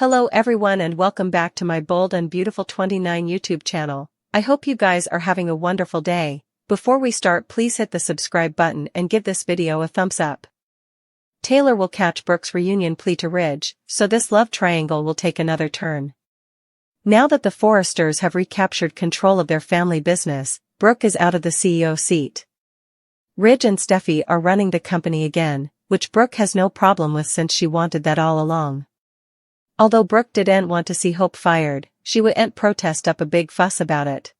Hello everyone and welcome back to my Bold and Beautiful 29 YouTube channel. I hope you guys are having a wonderful day. Before we start, please hit the subscribe button and give this video a thumbs up. Taylor will catch Brook's reunion plea to Ridge, so this love triangle will take another turn. Now that the Forresters have recaptured control of their family business, Brook is out of the CEO seat. Ridge and Steffi are running the company again, which Brook has no problem with since she wanted that all along. Although Brook didn't want to see Hope fired, she wouldn't protest up a big fuss about it.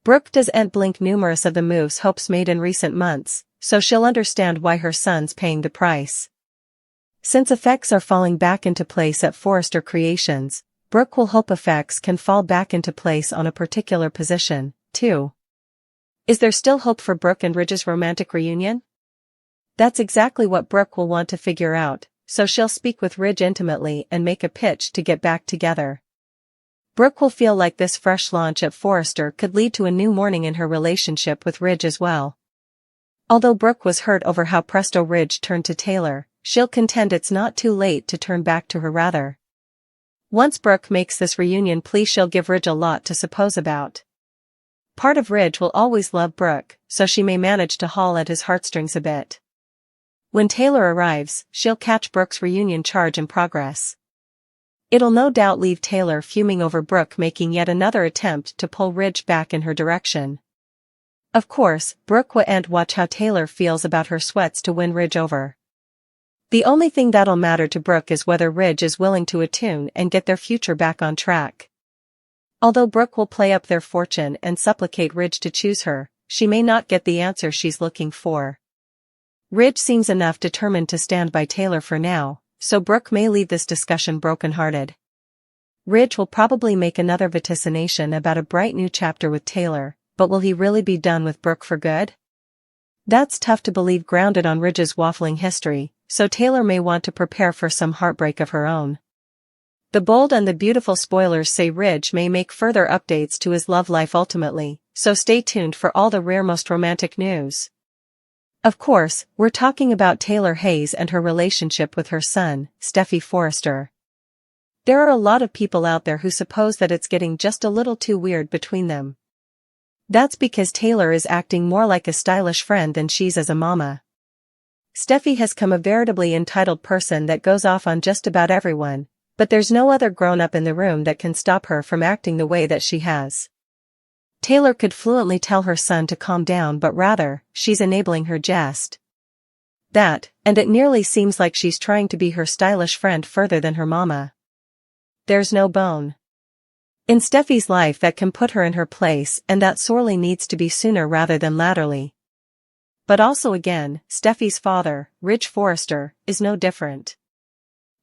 Brook doesn't blink numerous of the moves Hope's made in recent months, so she'll understand why her son's paying the price. Since effects are falling back into place at Forrester Creations, Brook will hope effects can fall back into place on a particular position, too. Is there still hope for Brook and Ridge's romantic reunion? That's exactly what Brook will want to figure out, so she'll speak with Ridge intimately and make a pitch to get back together. Brook will feel like this fresh launch at Forrester could lead to a new morning in her relationship with Ridge as well. Although Brook was hurt over how presto Ridge turned to Taylor, she'll contend it's not too late to turn back to her rather. Once Brook makes this reunion plea, she'll give Ridge a lot to suppose about. Part of Ridge will always love Brook, so she may manage to haul at his heartstrings a bit. When Taylor arrives, she'll catch Brook's reunion charge in progress. It'll no doubt leave Taylor fuming over Brook making yet another attempt to pull Ridge back in her direction. Of course, Brook won't watch how Taylor feels about her sweats to win Ridge over. The only thing that'll matter to Brook is whether Ridge is willing to attune and get their future back on track. Although Brook will play up their fortune and supplicate Ridge to choose her, she may not get the answer she's looking for. Ridge seems enough determined to stand by Taylor for now, so Brook may leave this discussion broken-hearted. Ridge will probably make another vaticination about a bright new chapter with Taylor, but will he really be done with Brook for good? That's tough to believe grounded on Ridge's waffling history, so Taylor may want to prepare for some heartbreak of her own. The Bold and the Beautiful spoilers say Ridge may make further updates to his love life ultimately, so stay tuned for all the rare most romantic news. Of course, we're talking about Taylor Hayes and her relationship with her son, Steffi Forrester. There are a lot of people out there who suppose that it's getting just a little too weird between them. That's because Taylor is acting more like a stylish friend than she's as a mama. Steffi has come a veritably entitled person that goes off on just about everyone, but there's no other grown-up in the room that can stop her from acting the way that she has. Taylor could fluently tell her son to calm down, but rather, she's enabling her jest. That, and it nearly seems like she's trying to be her stylish friend further than her mama. There's no bone in Steffi's life that can put her in her place, and that sorely needs to be sooner rather than latterly. But also again, Steffi's father, Ridge Forrester, is no different.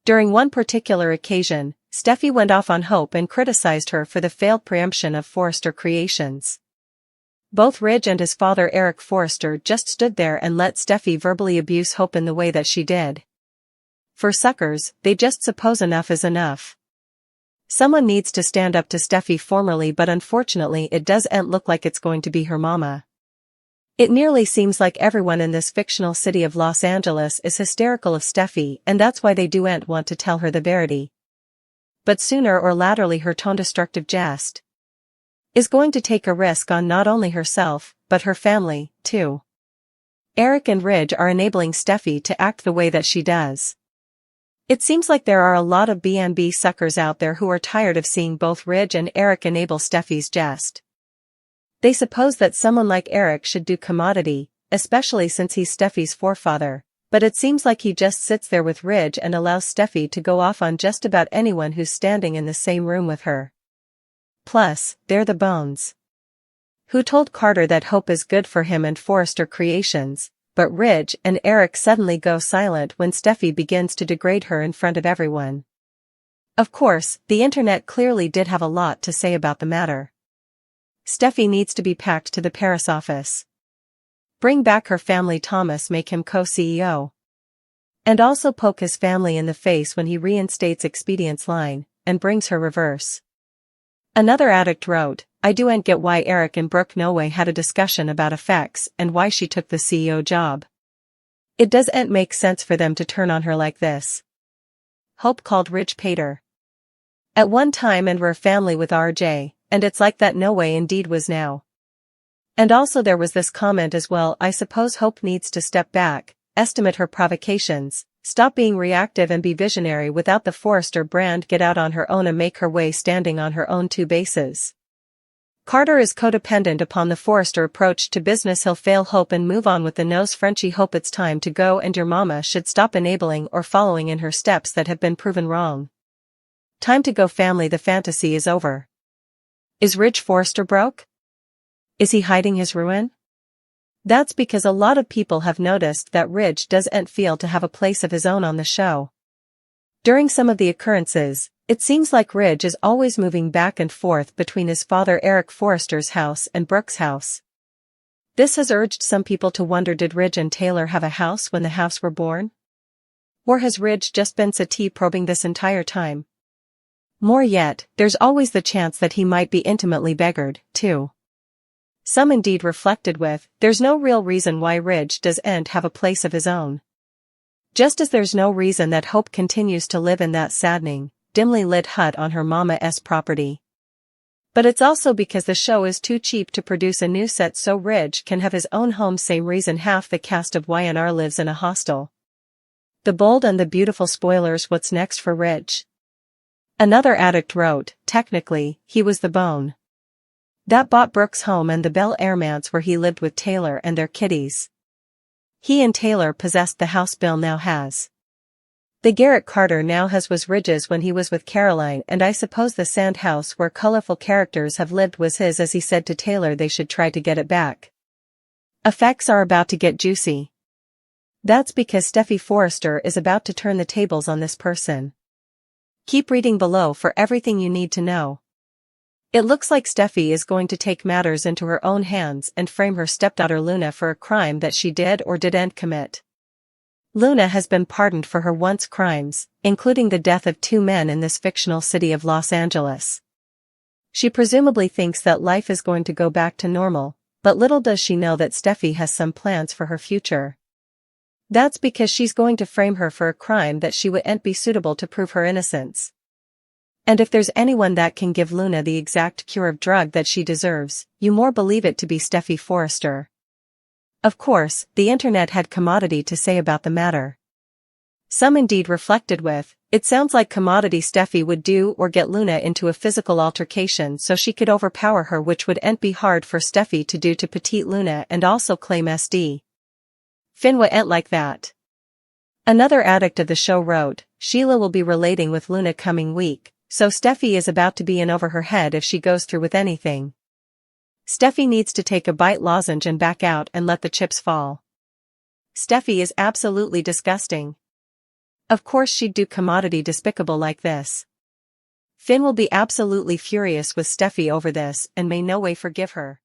During one particular occasion, Steffi went off on Hope and criticized her for the failed preemption of Forrester Creations. Both Ridge and his father Eric Forrester just stood there and let Steffi verbally abuse Hope in the way that she did. For suckers, they just suppose enough is enough. Someone needs to stand up to Steffi formally, but unfortunately it doesn't look like it's going to be her mama. It nearly seems like everyone in this fictional city of Los Angeles is hysterical of Steffi, and that's why they don't want to tell her the verity. But sooner or laterly her tone-destructive jest is going to take a risk on not only herself, but her family, too. Eric and Ridge are enabling Steffi to act the way that she does. It seems like there are a lot of B&B suckers out there who are tired of seeing both Ridge and Eric enable Steffi's jest. They suppose that someone like Eric should do commodity, especially since he's Steffi's forefather, but it seems like he just sits there with Ridge and allows Steffi to go off on just about anyone who's standing in the same room with her. Plus, they're the bones. Who told Carter that Hope is good for him and Forrester Creations, but Ridge and Eric suddenly go silent when Steffi begins to degrade her in front of everyone. Of course, the internet clearly did have a lot to say about the matter. Steffi needs to be packed to the Paris office. Bring back her family, Thomas, make him co-CEO. And also poke his family in the face when he reinstates Expedient's line, and brings her reverse. Another addict wrote, I don't get why Eric and Brook no way had a discussion about effects and why she took the CEO job. It doesn't make sense for them to turn on her like this. Hope called Ridge pater. At one time and were family with RJ, and it's like that no way indeed was now. And also there was this comment as well, I suppose Hope needs to step back, estimate her provocations, stop being reactive and be visionary without the Forrester brand, get out on her own and make her way standing on her own two bases. Carter is codependent upon the Forrester approach to business. He'll fail Hope and move on with the nose Frenchie. Hope, it's time to go and your mama should stop enabling or following in her steps that have been proven wrong. Time to go family, the fantasy is over. Is Ridge Forrester broke? Is he hiding his ruin? That's because a lot of people have noticed that Ridge doesn't feel to have a place of his own on the show. During some of the occurrences, it seems like Ridge is always moving back and forth between his father Eric Forrester's house and Brook's house. This has urged some people to wonder, did Ridge and Taylor have a house when the house were born? Or has Ridge just been Sati probing this entire time? More yet, there's always the chance that he might be intimately beggared, too. Some indeed reflected with, there's no real reason why Ridge doesn't have a place of his own. Just as there's no reason that Hope continues to live in that saddening, dimly lit hut on her mama's property. But it's also because the show is too cheap to produce a new set so Ridge can have his own home. Same reason half the cast of YNR lives in a hostel. The Bold and the Beautiful spoilers. What's next for Ridge? Another addict wrote, technically, he was the bone that bought Brook's home and the Bel Air manse where he lived with Taylor and their kitties. He and Taylor possessed the house Bill now has. The Garrett Carter now has was Ridge's when he was with Caroline, and I suppose the sand house where colorful characters have lived was his, as he said to Taylor they should try to get it back. Effects are about to get juicy. That's because Steffy Forrester is about to turn the tables on this person. Keep reading below for everything you need to know. It looks like Steffy is going to take matters into her own hands and frame her stepdaughter Luna for a crime that she did or didn't commit. Luna has been pardoned for her once crimes, including the death of 2 men in this fictional city of Los Angeles. She presumably thinks that life is going to go back to normal, but little does she know that Steffy has some plans for her future. That's because she's going to frame her for a crime that she wouldn't be suitable to prove her innocence. And if there's anyone that can give Luna the exact cure of drug that she deserves, you more believe it to be Steffy Forrester. Of course, the internet had commodity to say about the matter. Some indeed reflected with, it sounds like commodity Steffy would do or get Luna into a physical altercation so she could overpower her, which wouldn't be hard for Steffy to do to petite Luna and also claim SD. Finn wouldn't like that. Another addict of the show wrote, Sheila will be relating with Luna coming week, so Steffy is about to be in over her head if she goes through with anything. Steffy needs to take a bite lozenge and back out and let the chips fall. Steffy is absolutely disgusting. Of course she'd do commodity despicable like this. Finn will be absolutely furious with Steffy over this and may no way forgive her.